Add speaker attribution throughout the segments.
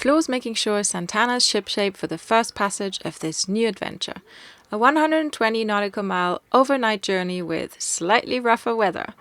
Speaker 1: Flo's making sure Santana's shipshape for the first passage of this new adventure. A 120 nautical mile overnight journey with slightly rougher weather,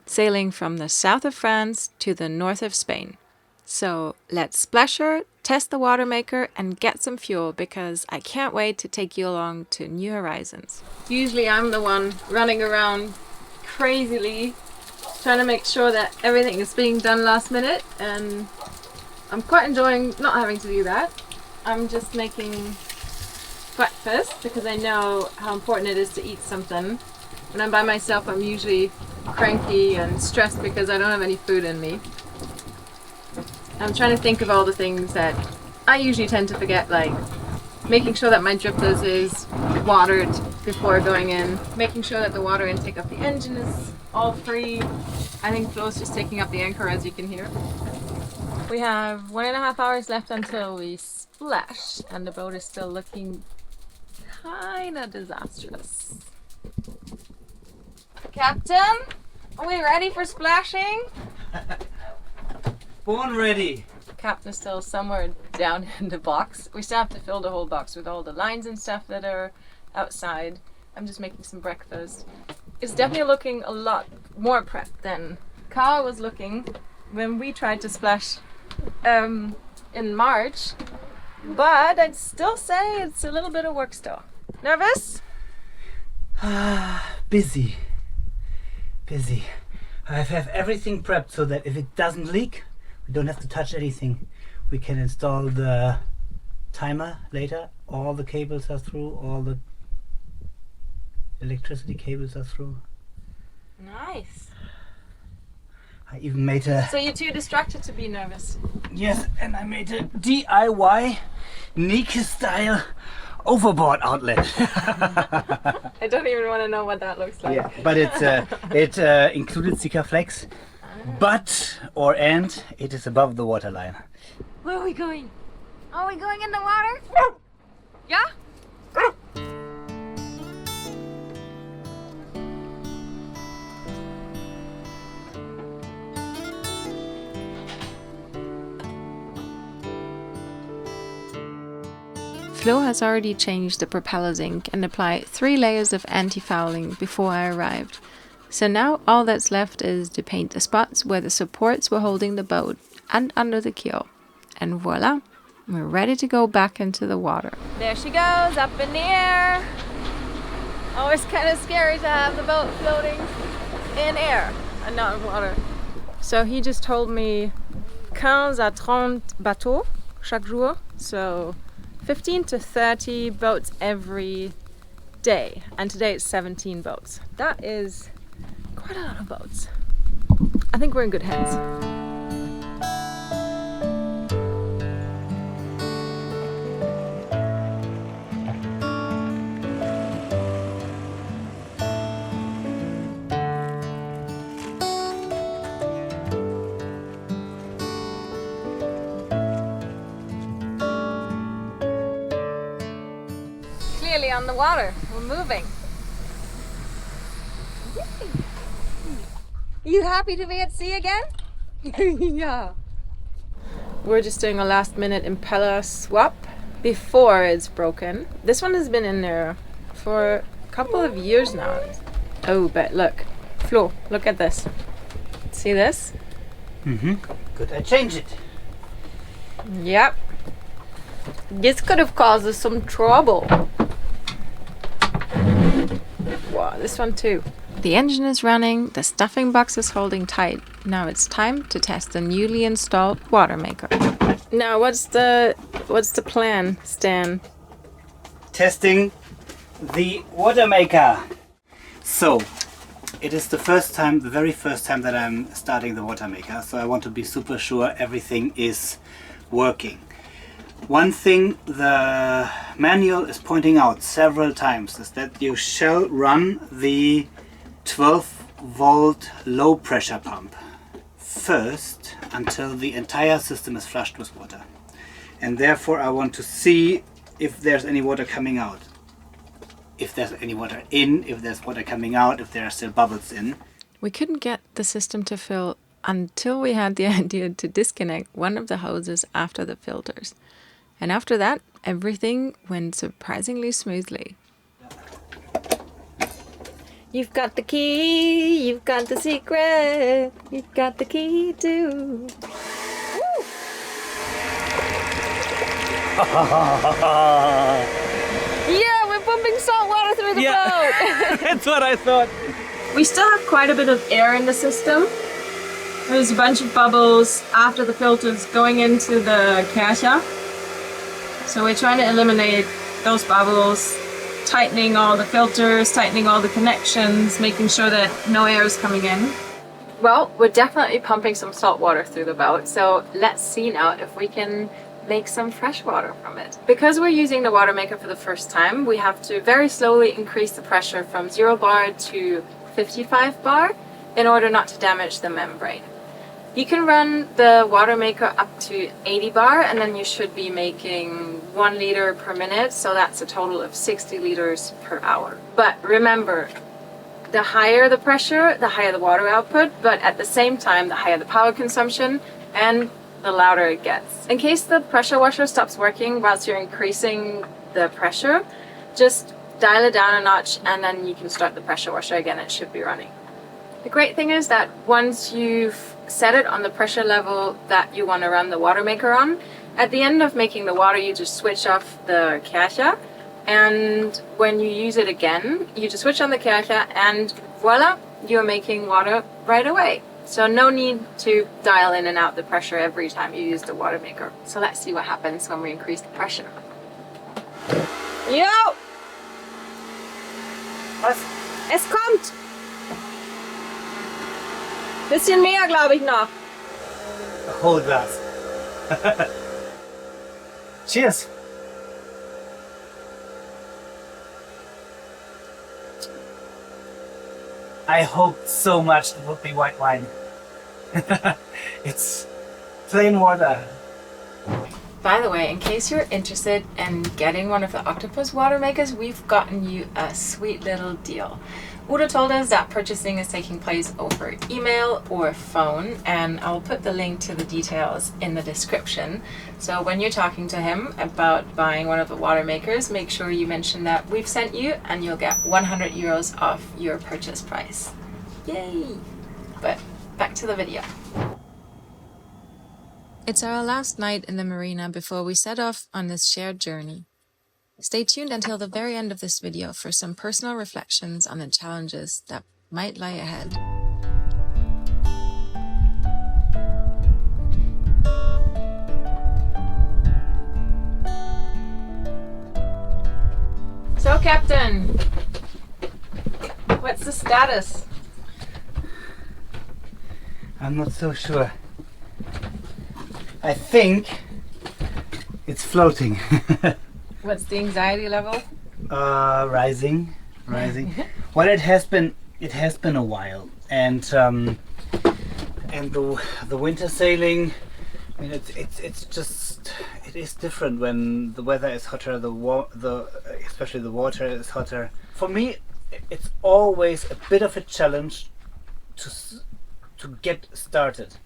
Speaker 1: sailing from the south of France to the north of Spain. So let's splash her, test the Watermaker, and get some fuel because I can't wait to take you along to new horizons. Usually I'm the one running around crazily trying to make sure that everything is being done last minute, and I'm quite enjoying not having to do that. I'm just making breakfast because I know how important it is to eat something. When I'm by myself, I'm usually cranky and stressed because I don't have any food in me. I'm trying to think of all the things that I usually tend to forget, like making sure that my drippers is watered before going in, making sure that the water intake of the engine is all free. I think Flo's just taking up the anchor, as you can hear. We have 1.5 hours left until we splash, and the boat is still looking kinda disastrous. Captain, are we ready for splashing?
Speaker 2: Born ready.
Speaker 1: Captain is still somewhere down in the box. We still have to fill the whole box with all the lines and stuff that are outside. I'm just making some breakfast. It's definitely looking a lot more prepped than Carl was looking when we tried to splash in March. But I'd still say it's a little bit of work still. Nervous?
Speaker 2: Busy. I have everything prepped so that if it doesn't leak, we don't have to touch anything. We can install the timer later. All the cables are through, all the electricity cables are through.
Speaker 1: Nice.
Speaker 2: I even made a...
Speaker 1: So you're too distracted to be nervous?
Speaker 2: Yes, and I made a DIY Nike style overboard outlet.
Speaker 1: I don't even want to know what that looks like.
Speaker 2: Yeah, but it included Sikaflex, but it is above the waterline.
Speaker 1: Where are we going? Are we going in the water? Yeah? Floh has already changed the propeller zinc and applied 3 layers of anti-fouling before I arrived. So now all that's left is to paint the spots where the supports were holding the boat and under the keel. And voila, we're ready to go back into the water. There she goes, up in the air. Always kind of scary to have the boat floating in air and not in water. So he just told me 15 à 30 bateaux chaque jour. So 15 to 30 boats every day, and today it's 17 boats. That is quite a lot of boats. I think we're in good hands. Clearly on the water, we're moving. You happy to be at sea again? Yeah. We're just doing a last minute impeller swap before it's broken. This one has been in there for a couple of years now. Oh, but look, Floh, look at this. See this?
Speaker 2: Good, I change it.
Speaker 1: Yep. This could have caused us some trouble. Wow, this one too. The engine is running, the stuffing box is holding tight. Now it's time to test the newly installed Watermaker. Now, what's the plan, Stan?
Speaker 2: Testing the Watermaker. So, it is the very first time that I'm starting the Watermaker, so I want to be super sure everything is working. One thing the manual is pointing out several times is that you shall run the 12-volt low pressure pump first until the entire system is flushed with water. And therefore I want to see if there's any water coming out. If there's any water in, if there's water coming out, if there are still bubbles in.
Speaker 1: We couldn't get the system to fill until we had the idea to disconnect one of the hoses after the filters. And after that, everything went surprisingly smoothly. You've got the key, you've got the secret, you've got the key too. Yeah, we're pumping salt water through the boat.
Speaker 2: That's what I thought.
Speaker 1: We still have quite a bit of air in the system. There's a bunch of bubbles after the filters going into the Kercher. So we're trying to eliminate those bubbles, tightening all the filters, tightening all the connections, making sure that no air is coming in. Well, we're definitely pumping some salt water through the boat, so let's see now if we can make some fresh water from it. Because we're using the Watermaker for the first time, we have to very slowly increase the pressure from 0 bar to 55 bar in order not to damage the membrane. You can run the Watermaker up to 80 bar and then you should be making 1 liter per minute, so that's a total of 60 liters per hour. But remember, the higher the pressure, the higher the water output, but at the same time, the higher the power consumption and the louder it gets. In case the pressure washer stops working whilst you're increasing the pressure, just dial it down a notch and then you can start the pressure washer again. It should be running. The great thing is that once you've set it on the pressure level that you want to run the Watermaker on, at the end of making the water you just switch off the Kercher, and when you use it again you just switch on the Kercher and voila, you're making water right away. So no need to dial in and out the pressure every time you use the Watermaker. So let's see what happens when we increase the pressure. Yo!
Speaker 2: Was?
Speaker 1: Es kommt! Bisschen mehr, glaube ich noch.
Speaker 2: A whole glass. Cheers. I hoped so much it would be white wine. It's plain water.
Speaker 1: By the way, in case you're interested in getting one of the Octopus Watermakers, we've gotten you a sweet little deal. Udo told us that purchasing is taking place over email or phone, and I'll put the link to the details in the description. So when you're talking to him about buying one of the Watermakers, make sure you mention that we've sent you and you'll get 100 euros off your purchase price. Yay! But back to the video. It's our last night in the marina before we set off on this shared journey. Stay tuned until the very end of this video for some personal reflections on the challenges that might lie ahead. So, Captain, what's the status?
Speaker 2: I'm not so sure. I think it's floating.
Speaker 1: What's the anxiety level?
Speaker 2: Rising. Well, it has been a while, and the winter sailing. I mean, it is different when the weather is hotter. Especially the water is hotter. For me, it's always a bit of a challenge to get started.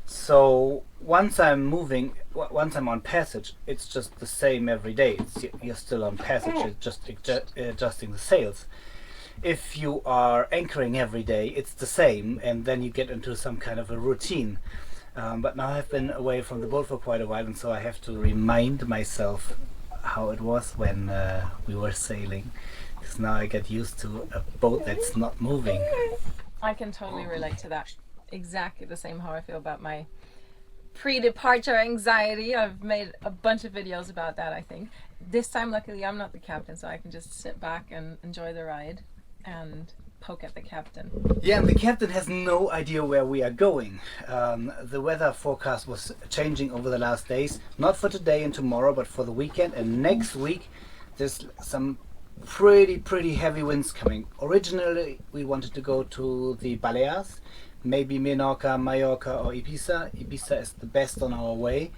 Speaker 2: So once I'm on passage, it's just the same every day. You're still on passage, it's just adjusting the sails. If you are anchoring every day, it's the same, and then you get into some kind of a routine. But now I've been away from the boat for quite a while, and so I have to remind myself how it was when we were sailing. Because now I get used to a boat that's not moving.
Speaker 1: I can totally relate to that. Exactly the same how I feel about my pre-departure anxiety. I've made a bunch of videos about that, I think. This time, luckily, I'm not the captain, so I can just sit back and enjoy the ride and poke at the captain.
Speaker 2: Yeah, and the captain has no idea where we are going. The weather forecast was changing over the last days, not for today and tomorrow, but for the weekend and next week. There's some pretty heavy winds coming. Originally, we wanted to go to the Balears, maybe Menorca, Mallorca or Ibiza. Ibiza is the best on our way,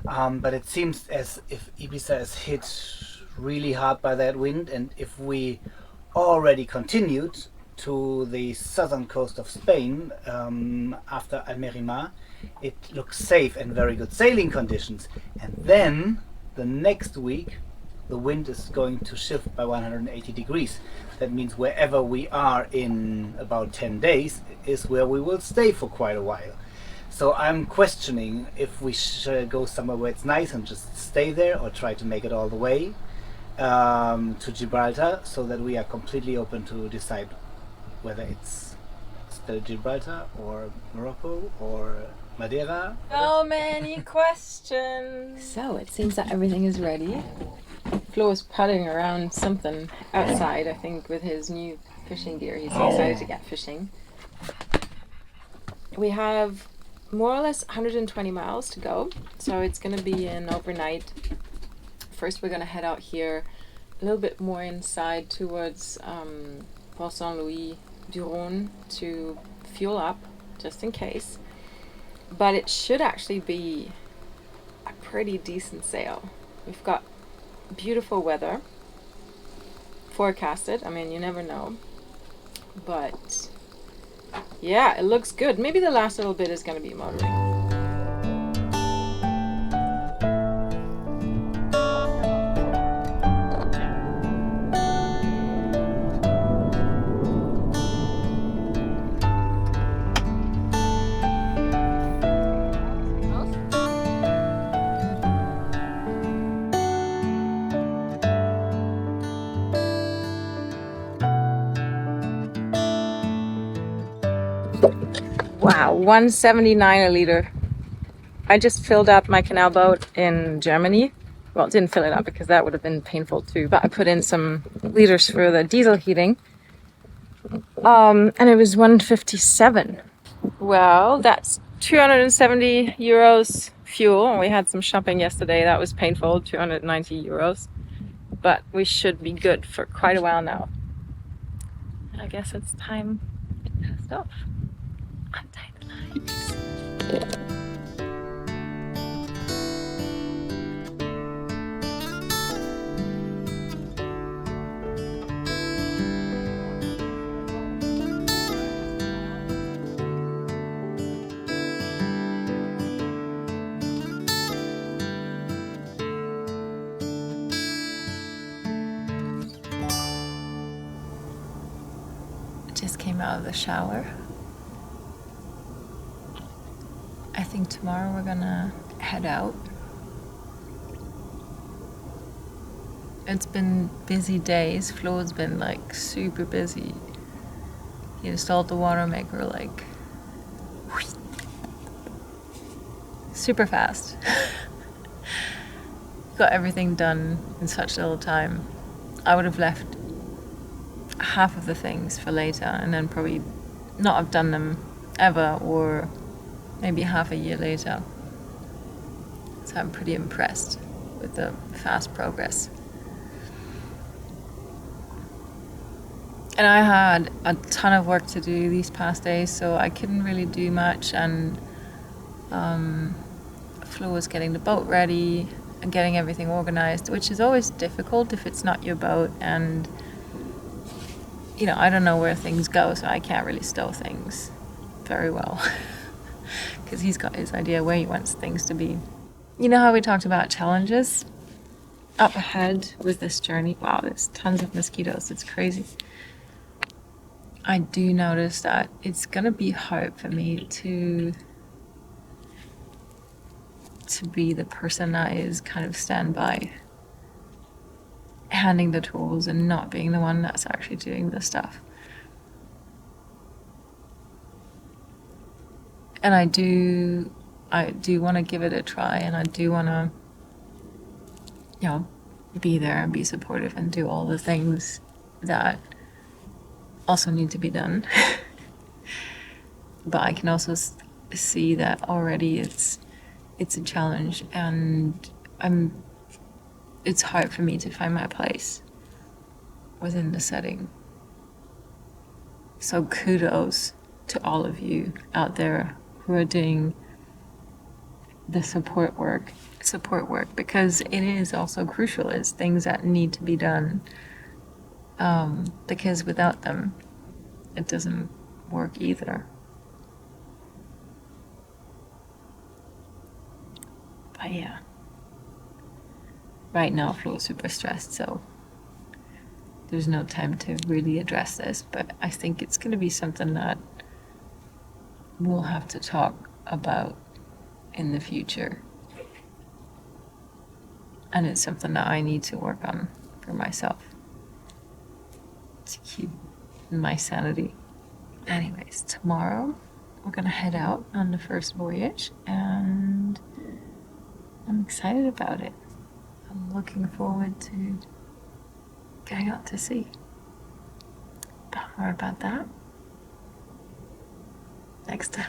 Speaker 2: but it seems as if Ibiza is hit really hard by that wind, and if we already continued, to the southern coast of Spain after Almerimar, it looks safe and very good sailing conditions. And then the next week the wind is going to shift by 180 degrees. That means wherever we are in about 10 days is where we will stay for quite a while. So I'm questioning if we should go somewhere where it's nice and just stay there, or try to make it all the way to Gibraltar, so that we are completely open to decide whether it's still Gibraltar or Morocco or Madeira.
Speaker 1: So many questions. So it seems that everything is ready. Floh is putting around something outside, I think, with his new fishing gear. He's excited to get fishing. We have more or less 120 miles to go, so it's going to be an overnight. First we're going to head out here a little bit more inside towards Port Saint-Louis du Rhône to fuel up, just in case. But it should actually be a pretty decent sail. We've got beautiful weather forecasted. I mean, you never know. But yeah, it looks good. Maybe the last little bit is going to be motoring. Wow, 179 a liter. I just filled up my canal boat in Germany. Well, didn't fill it up because that would have been painful too, but I put in some liters for the diesel heating. And it was 157. Well, that's 270 euros fuel. We had some shopping yesterday. That was painful, 290 euros. But we should be good for quite a while now. I guess it's time to test off. Untie the lines. Just came out of the shower. I think tomorrow we're gonna head out. It's been busy days. Floh's been like super busy. He installed the Watermaker like super fast. Got everything done in such little time. I would have left half of the things for later and then probably not have done them ever, or maybe half a year later. So I'm pretty impressed with the fast progress. And I had a ton of work to do these past days, so I couldn't really do much, and Floh was getting the boat ready and getting everything organized, which is always difficult if it's not your boat, and you know, I don't know where things go, so I can't really stow things very well. Because he's got his idea where he wants things to be. You know how we talked about challenges? Up ahead with this journey, wow, there's tons of mosquitoes, it's crazy. I do notice that it's gonna be hard for me to be the person that is kind of standby, handing the tools and not being the one that's actually doing the stuff. And I do want to give it a try, and I do want to, you know, be there and be supportive and do all the things that also need to be done. But I can also see that already it's a challenge, and it's hard for me to find my place within the setting. So kudos to all of you out there who are doing the support work, because it is also crucial. It's things that need to be done, because without them it doesn't work either. But yeah, right now Flo's super stressed, so there's no time to really address this, but I think it's going to be something that we'll have to talk about in the future. And it's something that I need to work on for myself to keep my sanity. Anyways, tomorrow we're going to head out on the first voyage, and I'm excited about it. I'm looking forward to going out to sea. But more about that next time.